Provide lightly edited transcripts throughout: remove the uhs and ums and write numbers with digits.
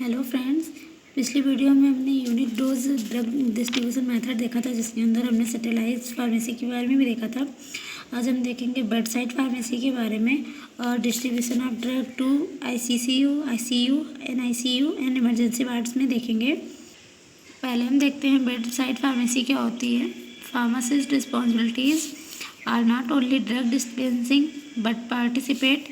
Hello friends, पिछली video में हमने unit dose drug distribution method देखा था, जिसके अंदर हमने सेटेलाइज फार्मेसी के बारे में भी देखा था। आज हम देखेंगे बेड साइड फार्मेसी के बारे में और distribution of drug to ICU, ICU and emergency wards में देखेंगे। पहले हम देखते हैं बेड साइड फार्मेसी क्या होती है। Pharmacist responsibilities are not only drug dispensing but participate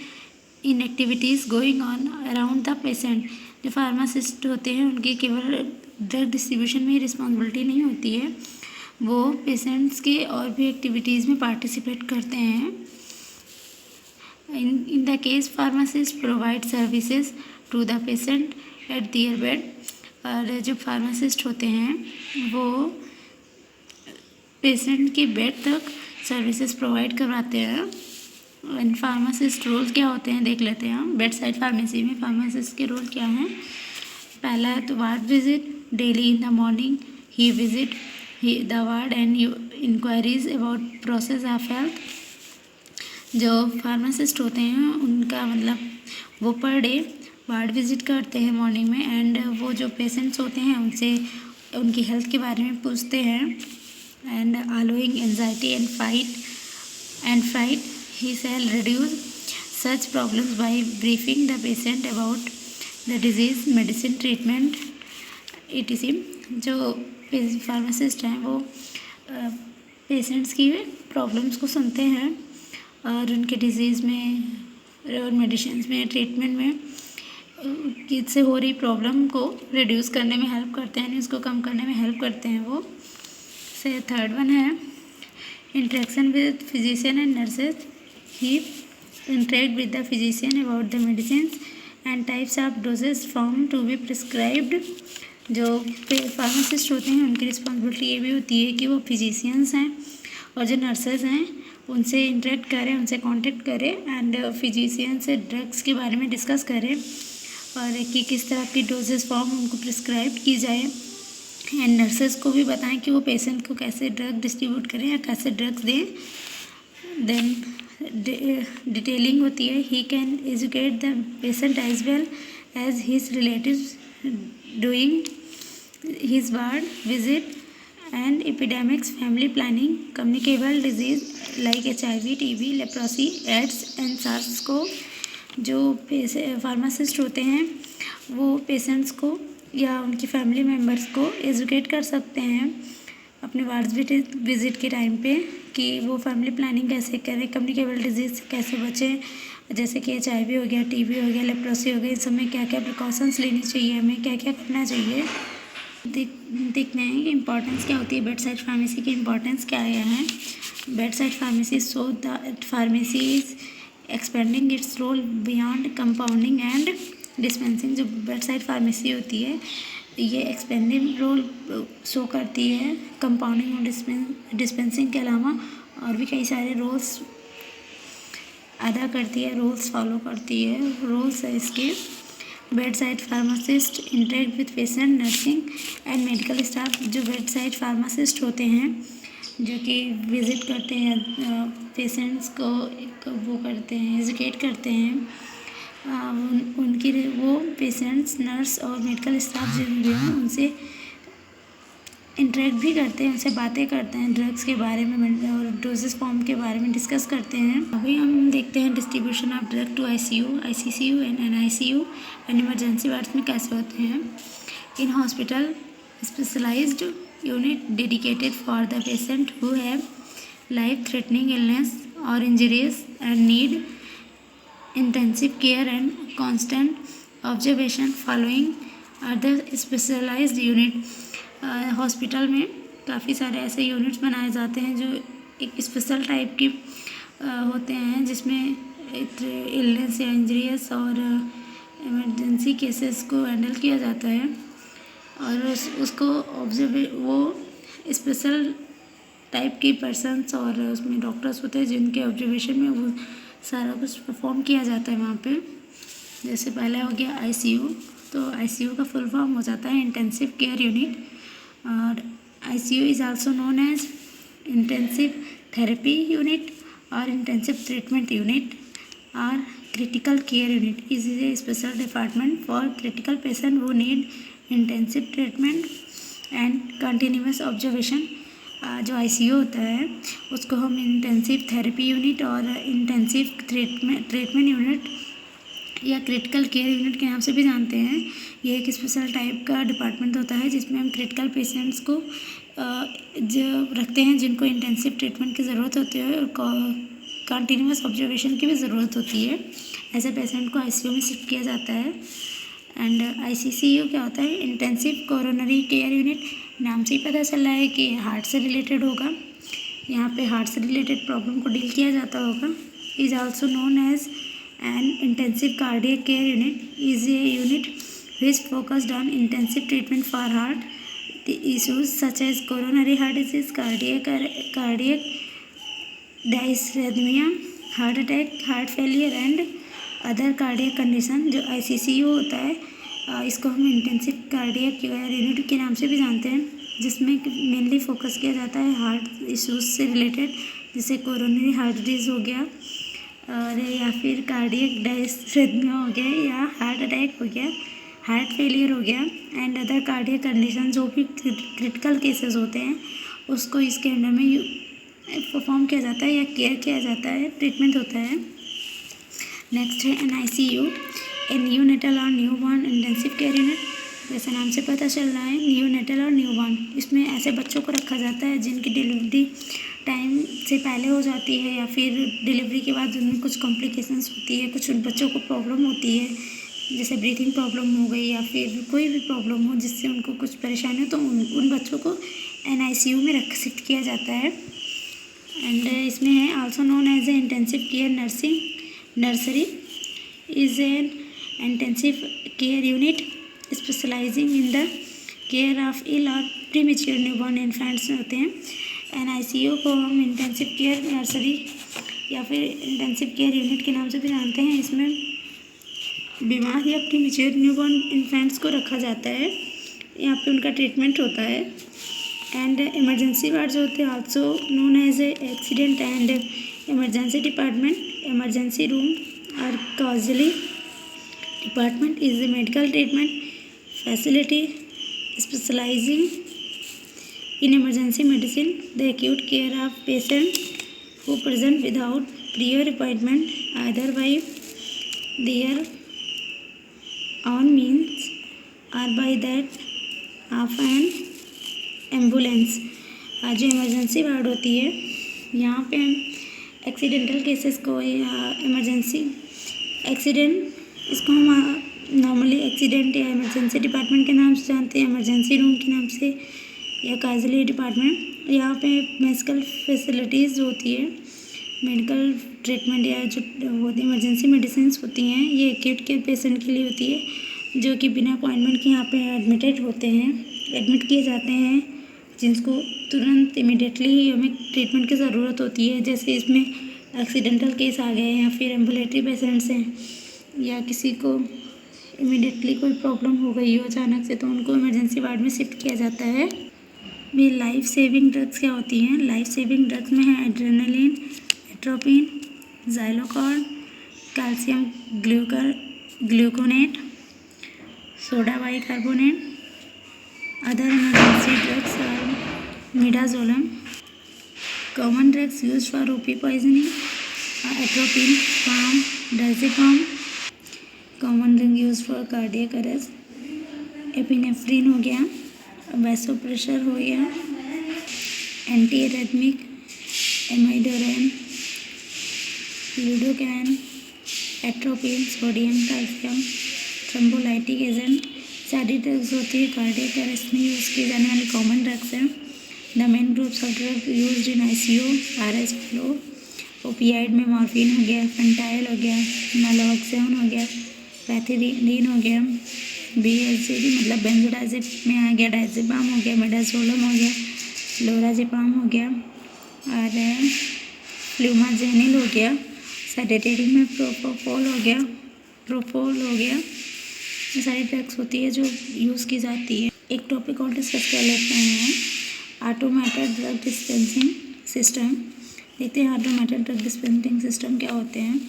in activities going on around the patient. जो फार्मासिस्ट होते हैं उनकी केवल ड्रग डिस्ट्रीब्यूशन में ही रिस्पॉन्सिबिलिटी नहीं होती है, वो पेशेंट्स के और भी एक्टिविटीज़ में पार्टिसिपेट करते हैं। In the case pharmacist provide services to the patient at their bed. और जो फार्मासिस्ट होते हैं वो पेशेंट के बेड तक सर्विसेज प्रोवाइड करवाते हैं। इन फार्मासिस्ट रोल क्या होते हैं देख लेते हैं हम। बेड साइड फार्मेसी में फार्मासिस्ट के रोल क्या हैं। पहला है तो ward visit. Daily in the morning he visit the ward and inquiries about process of health. जो फार्मासिस्ट होते हैं उनका मतलब वो पर डे वार्ड विजिट करते हैं मॉर्निंग में, एंड वो जो पेशेंट्स होते हैं उनसे उनकी हेल्थ के बारे में पूछते हैं। And allowing anxiety and fright he shall reduce such problems by briefing the patient about the disease, medicine, treatment, etc. जो फार्मासिस्ट हैं वो पेशेंट्स की प्रॉब्लम्स को सुनते हैं और उनके डिजीज़ में और मेडिसिन में, ट्रीटमेंट में किससे हो रही प्रॉब्लम को रिड्यूस करने में हेल्प करते हैं, उसको कम करने में हेल्प करते हैं वो। से थर्ड वन है interaction with physician and nurses. He interact with the physician about the medicines and types of doses form to be prescribed। जो फार्मासिस्ट होते हैं उनकी रिस्पॉन्सिबिलिटी ये भी होती है कि वो फिजिशियंस हैं और जो नर्सेज हैं उनसे इंटरेक्ट करें, उनसे कांटेक्ट करें एंड फिजिशियन से ड्रग्स के बारे में डिस्कस करें और कि किस तरह की डोजेस फॉर्म उनको प्रिस्क्राइब की जाए। एंड नर्सेज को भी बताएं कि वो पेशेंट को कैसे ड्रग डिस्ट्रीब्यूट करें या कैसे ड्रग्स दें। देन डिटेलिंग होती है। He can educate the patient as well as his relatives doing his ward visit and epidemics, family planning, communicable disease like HIV, TB, leprosy, AIDS and SARS को। जो pharmacist होते हैं वो patients को या उनकी फैमिली मेम्बर्स को educate कर सकते हैं अपने वार्ड विजिट के टाइम पे कि वो फैमिली प्लानिंग कैसे करें, कम्युनिकेबल डिजीज़ से कैसे बचें, जैसे कि HIV हो गया, TB हो गया, लेप्रोसी हो गया, इस समय क्या क्या प्रिकॉशंस लेनी चाहिए, हमें क्या क्या करना चाहिए। देखते हैं कि इम्पोर्टेंस क्या होती है, बेड साइड फार्मेसी की इम्पोर्टेंस क्या है। Bed side pharmacy so the pharmacy is expanding its role beyond compounding and dispensing. जो बेड साइड फार्मेसी होती है ये एक्सपेंडिंग रोल शो करती है कंपाउंडिंग और डिस्पेंसिंग के अलावा और भी कई सारे रोल्स अदा करती है, रोल्स फॉलो करती है। रोल्स है इसके। Bed side pharmacist interact with patient, nursing and medical staff. जो बेड साइड फार्मासिस्ट होते हैं जो कि विज़िट करते हैं पेशेंट्स को, वो करते हैं, एजुकेट करते हैं उनकी वो पेशेंट्स, नर्स और मेडिकल स्टाफ जो भी हैं उनसे इंटरेक्ट भी करते हैं, उनसे बातें करते हैं ड्रग्स के बारे में और डोजेस फॉर्म के बारे में डिस्कस करते हैं। अभी हम देखते हैं distribution of drug to ICU, ICCU and NICU and emergency wards में कैसे होते हैं। In hospital specialised unit dedicated for the patient who have life threatening illness और injuries and need intensive care and constant observation following other specialized unit। Hospital में काफ़ी सारे ऐसे units बनाए जाते हैं जो एक स्पेशल टाइप की होते हैं, जिसमें इलनेस या इंजरीज और इमरजेंसी केसेस को हैंडल किया जाता है और उसको वो स्पेशल टाइप की पर्सन्स और उसमें डॉक्टर्स होते हैं जिनके ऑब्जर्वेशन में वो सारा कुछ परफॉर्म किया जाता है वहाँ पे। जैसे पहला हो गया ICU, तो ICU का फुल फॉर्म हो जाता है इंटेंसिव केयर यूनिट और ICU is also known as intensive therapy unit और इंटेंसिव ट्रीटमेंट यूनिट और critical care unit is a special department for critical patient who need intensive treatment and continuous observation. जो ICU होता है उसको हम intensive therapy unit और intensive treatment unit या critical care unit के नाम से भी जानते हैं। ये एक स्पेशल टाइप का डिपार्टमेंट होता है जिसमें हम क्रिटिकल पेशेंट्स को जो रखते हैं जिनको इंटेंसिव ट्रीटमेंट की ज़रूरत होती है और कंटिन्यूस ऑब्जर्वेशन की भी ज़रूरत होती है। ऐसे पेशेंट को आईसीयू में शिफ्ट किया जाता है। एंड आईसीसीयू क्या होता है? Intensive coronary care unit. नाम से ही पता चल रहा है कि हार्ट से रिलेटेड होगा। यहाँ पे हार्ट से रिलेटेड प्रॉब्लम को डील किया जाता होगा। Is also known as an intensive cardiac care unit is a unit which focused on intensive treatment for heart issues such as coronary heart disease, cardiac dysrhythmia, heart attack, heart failure and other cardiac condition. जो ICCU होता है इसको हम intensive cardiac care unit के नाम से भी जानते हैं, जिसमें मेनली फोकस किया जाता है हार्ट इश्यूज से रिलेटेड, जैसे कोरोनरी हार्ट डिजीज हो गया और या फिर कार्डियक डायस्ट्रेमिया हो गया या हार्ट अटैक हो गया, हार्ट फेलियर हो गया एंड अदर कार्डियक कंडीशन। जो भी क्रिटिकल केसेस होते हैं उसको इसके अंडर में परफॉर्म किया जाता है या केयर किया जाता है, ट्रीटमेंट होता है। नेक्स्ट है एनआईसीयू, ए न्यूनेटल और न्यूबॉर्न इंटेंसिव केयर यूनिट। जैसे नाम से पता चल रहा है न्यूनेटल और न्यूबॉर्न, इसमें ऐसे बच्चों को रखा जाता है जिनकी डिलीवरी टाइम से पहले हो जाती है या फिर डिलीवरी के बाद उनमें कुछ कॉम्प्लिकेशंस होती है, कुछ बच्चों को प्रॉब्लम होती है, जैसे ब्रीथिंग प्रॉब्लम हो गई या फिर कोई भी प्रॉब्लम हो जिससे उनको कुछ परेशानी हो, तो उन बच्चों को एनआईसीयू में शिफ्ट किया जाता है। एंड इसमें है also known as a intensive care nursery is an intensive care unit specialising in the care of ill और प्रीमेच्योर न्यूबॉर्न इन्फेंट्स होते हैं। एनआईसीयू को हम इंटेंसिव केयर नर्सरी या फिर इंटेंसिव केयर यूनिट के नाम से भी जानते हैं। इसमें बीमार या प्रीमेच्योर न्यूबॉर्न इन्फेंट्स को रखा जाता है, यहाँ पे उनका ट्रीटमेंट होता है। एंड इमरजेंसी वार्ड जो होते हैं also known as a accident and emergency department. Emergency room और casualty department is a medical treatment facility specialising in emergency medicine, the acute care of patient who present without prior appointment either by their own means or by that of an ambulance. जो emergency ward होती है यहाँ पे हम accidental cases को या emergency accident, इसको हम नॉर्मली एक्सीडेंट या इमरजेंसी डिपार्टमेंट के नाम से जानते हैं, इमरजेंसी रूम के नाम से या काजली डिपार्टमेंट। यहाँ पे मेडिकल फैसिलिटीज़ होती है, मेडिकल ट्रीटमेंट या जो होती इमरजेंसी मेडिसिन होती हैं ये एक्यूट केयर पेशेंट के लिए होती है जो कि बिना अपॉइंटमेंट के यहाँ पे एडमिट किए जाते हैं, जिनको तुरंत इमिडिएटली हमें ट्रीटमेंट की ज़रूरत होती है। जैसे इसमें एक्सीडेंटल केस आ गए या फिर एम्बुलेटरी पेशेंट्स हैं या किसी को इमिडिएटली कोई प्रॉब्लम हो गई हो अचानक से, तो उनको इमरजेंसी वार्ड में शिफ्ट किया जाता है। ये लाइफ सेविंग ड्रग्स क्या होती हैं? लाइफ सेविंग ड्रग्स में है adrenaline, atropine, Xylocard, calcium gluconate, soda bicarbonate. Other emergency drugs are midazolam. Common drugs used for OP poisoning, atropine, PAM, diazepam. Common drug used for cardiac arrest, epinephrine हो गया, vasopressor हो गया, anti arrhythmic, amiodarone, lidocaine, atropine, sodium, calcium, thrombolytic agent. सारी drugs होती है cardiac arrest में use की जाने वाली कॉमन ड्रग्स हैं। The main groups of drug used in ICU are as follow. Opioid में मॉर्फिन हो गया, फेंटाइल हो गया, नालोक्सेन हो गया, पैथिडीन हो गया, बीएसजी मतलब बेंजोडाइजेप में आ गया, डायज़ेपाम हो गया, मिडाजोलम हो गया, लोराज़ेपाम हो गया और फ्लूमाजेनिल हो गया। सेडेटिव में प्रोपोल हो गया। ये सारी ड्रग्स होती है जो यूज़ की जाती है। एक टॉपिक और डिस्कस कर लेते हैं, ऑटोमेटेड ड्रग डिस्पेंसिंग सिस्टम। देखते हैं ऑटोमेटेड ड्रग डिस्पेंसिंग सिस्टम क्या होते हैं।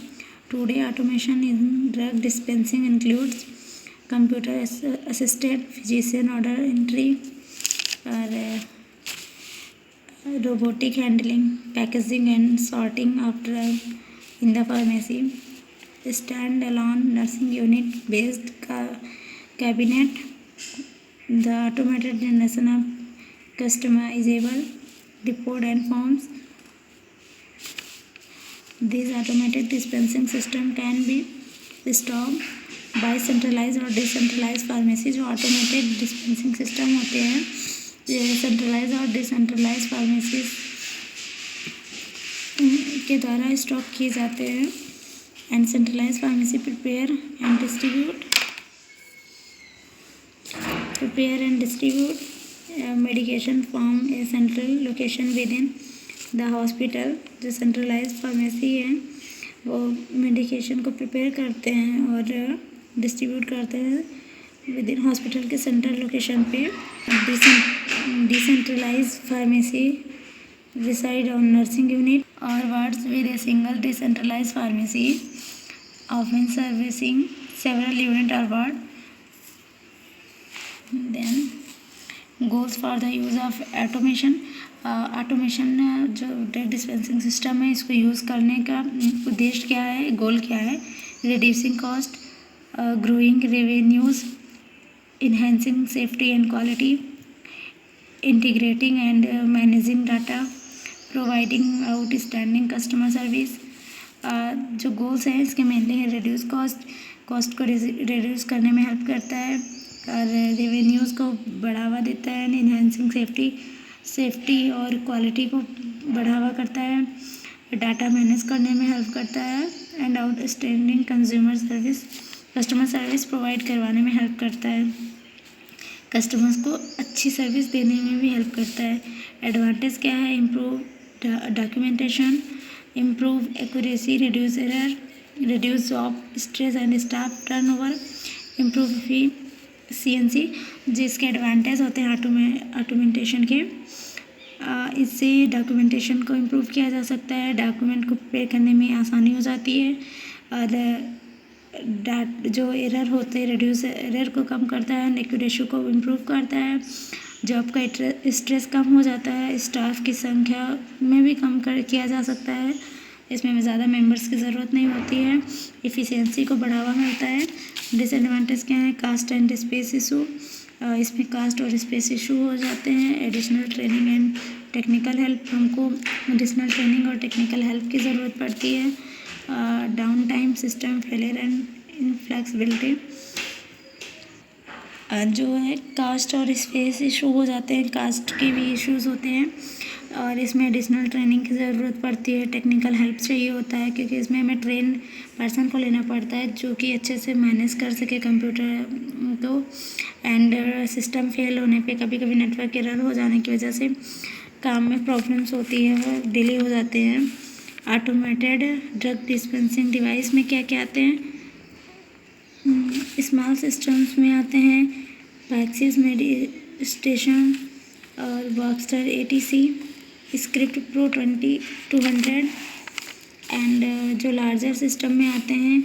Today, automation in drug dispensing includes computer assisted physician order entry or robotic handling, packaging and sorting of drug in the pharmacy, stand-alone nursing unit based cabinet, the automated generation of customizable report and forms. These automated dispensing system can be stopped by centralized और decentralise pharmacy. जो automated dispensing system होते हैं ये centralise और decentralise pharmacy के द्वारा stock किए जाते हैं. And centralise pharmacy prepare and distribute medication from a central location within the hospital. जो सेंट्रलाइज फार्मेसी है वो मेडिकेशन को प्रिपेयर करते हैं और डिस्ट्रीब्यूट करते हैं विद इन हॉस्पिटल के सेंट्रल लोकेशन पे. Decentralise pharmacy reside on nursing unit or wards with a single decentralized pharmacy, often servicing several unit or ward. Then goals for the use of automation. Automation जो drug dispensing system है इसको use करने का उद्देश्य क्या है, गोल क्या है? Reducing cost, growing revenues, enhancing safety and quality, integrating and managing data, providing outstanding customer service. जो गोल्स हैं इसके मेनली है रिड्यूस कॉस्ट को रिड्यूस करने में हेल्प करता है और रेवेन्यूज़ को बढ़ावा देता है, इन्हेंसिंग सेफ्टी और क्वालिटी को बढ़ावा करता है, डाटा मैनेज करने में हेल्प करता है and outstanding customer service provide करवाने में हेल्प करता है. कस्टमर्स को अच्छी सर्विस देने में भी हेल्प करता है. एडवांटेज क्या है? Improve documentation, improve accuracy, reduce error, reduce job stress and staff turnover, improve efficiency. जिसके एडवांटेज होते हैं ऑटोमेंटेशन के. इससे डॉक्यूमेंटेशन को इम्प्रूव किया जा सकता है, डॉक्यूमेंट को प्रिपेयर करने में आसानी हो जाती है और जो एरर होते हैं रिड्यूस एरर को कम करता है, एक्यूरेसी को इम्प्रूव करता है, जॉब का स्ट्रेस कम हो जाता है, स्टाफ की संख्या में भी कम किया जा सकता है, इसमें ज़्यादा मेंबर्स की ज़रूरत नहीं होती है, एफिशिएंसी को बढ़ावा मिलता है. डिसएडवांटेज क्या है? Cost and space issue. इसमें कास्ट और स्पेस इशू हो जाते हैं. Additional training and technical help. हमको एडिशनल ट्रेनिंग और टेक्निकल हेल्प की ज़रूरत पड़ती है. Down time, system failure and inflexibility. जो है कास्ट और स्पेस इशू हो जाते हैं, कास्ट के भी इश्यूज़ होते हैं और इसमें एडिशनल ट्रेनिंग की ज़रूरत पड़ती है, टेक्निकल हेल्प चाहिए होता है क्योंकि इसमें हमें ट्रेन पर्सन को लेना पड़ता है जो कि अच्छे से मैनेज कर सके कंप्यूटर को. एंड सिस्टम फेल होने पे कभी कभी नेटवर्क एरर हो जाने की वजह से काम में प्रॉब्लम्स होती है, वो डिले हो जाते हैं. ऑटोमेटेड ड्रग डिस्पेंसिंग डिवाइस में क्या क्या आते हैं? स्मॉल सिस्टम्स में आते हैं पैक्सिस मेडिस्टेशन और Baxter ATC, script pro 200. And जो लार्जर सिस्टम में आते हैं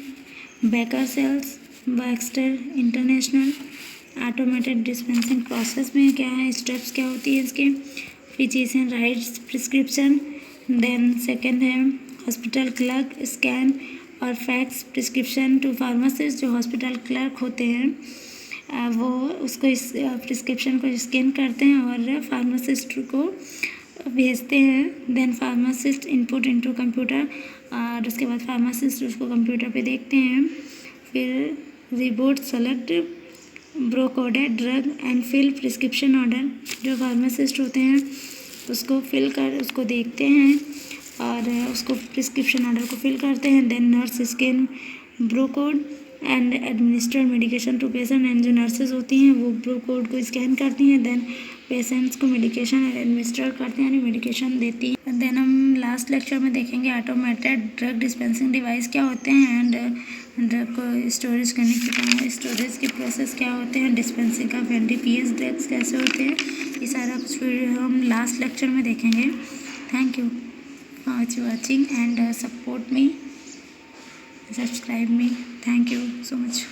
Baker cells, Baxter international. Automated dispensing process में क्या है, स्टेप्स क्या होती है इसके? Physician writes prescription. Then second है हॉस्पिटल क्लर्क स्कैन और फैक्स प्रिस्क्रिप्शन टू फार्मासिस्ट. जो हॉस्पिटल क्लर्क होते हैं वो उसको इस प्रिस्क्रिप्शन को स्कैन करते हैं और फार्मासिस्ट को भेजते हैं. Then pharmacist input into computer और उसके बाद फार्मासिस्ट उसको कंप्यूटर पे देखते हैं. फिर report select barcoded drug and fill prescription order. जो फार्मासिस्ट होते हैं उसको उसको देखते हैं और उसको प्रिस्क्रिप्शन ऑर्डर को फिल करते हैं. Then nurse scan barcode and administer medication to patient. And जो नर्सेज होती हैं वो ब्रोकोड को स्कैन करती हैं, देन पेशेंट्स को मेडिकेशन एडमिनिस्टर करते हैं, यानी मेडिकेशन देती हैं. देन हम लास्ट लेक्चर में देखेंगे ऑटोमेटेड ड्रग डिस्पेंसिंग डिवाइस क्या होते हैं एंड ड्रग को स्टोरेज करने की स्टोरेज के प्रोसेस क्या होते हैं, डिस्पेंसिंग का NDPS ड्रग्स कैसे होते हैं, ये सारा कुछ वीडियो हम लास्ट लेक्चर में देखेंगे. Thank you for watching and support me. subscribe me. Thank you so much.